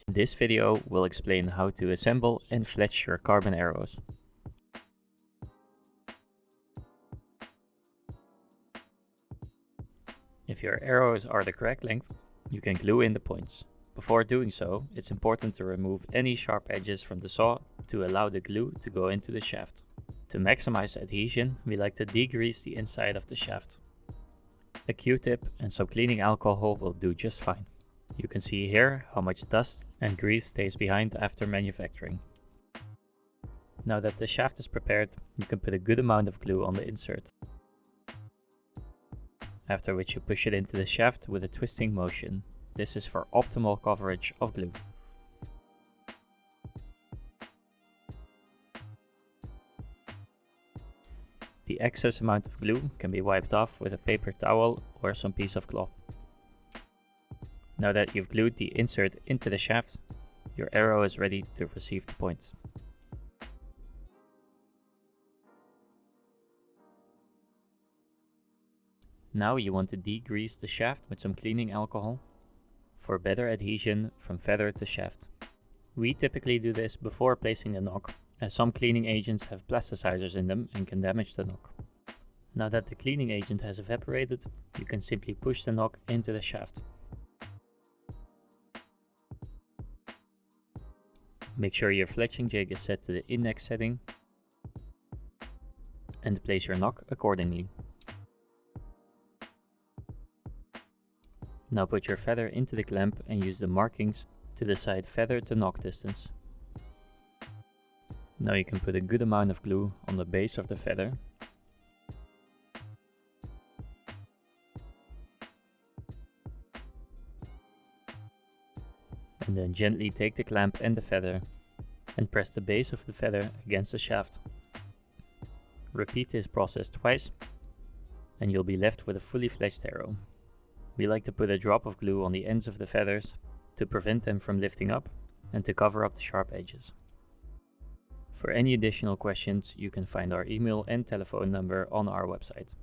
In this video, we'll explain how to assemble and fletch your carbon arrows. If your arrows are the correct length, you can glue in the points. Before doing so, it's important to remove any sharp edges from the saw to allow the glue to go into the shaft. To maximize adhesion, we like to degrease the inside of the shaft. A Q-tip and some cleaning alcohol will do just fine. You can see here how much dust and grease stays behind after manufacturing. Now that the shaft is prepared, you can put a good amount of glue on the insert. After which you push it into the shaft with a twisting motion. This is for optimal coverage of glue. The excess amount of glue can be wiped off with a paper towel or some piece of cloth. Now that you've glued the insert into the shaft, your arrow is ready to receive the point. Now you want to degrease the shaft with some cleaning alcohol for better adhesion from feather to shaft. We typically do this before placing the nock, as some cleaning agents have plasticizers in them and can damage the nock. Now that the cleaning agent has evaporated, you can simply push the nock into the shaft. Make sure your fletching jig is set to the index setting and place your nock accordingly. Now put your feather into the clamp and use the markings to decide feather to nock distance. Now you can put a good amount of glue on the base of the feather. And then gently take the clamp and the feather and press the base of the feather against the shaft. Repeat this process twice and you'll be left with a fully fletched arrow. We like to put a drop of glue on the ends of the feathers to prevent them from lifting up and to cover up the sharp edges. For any additional questions, you can find our email and telephone number on our website.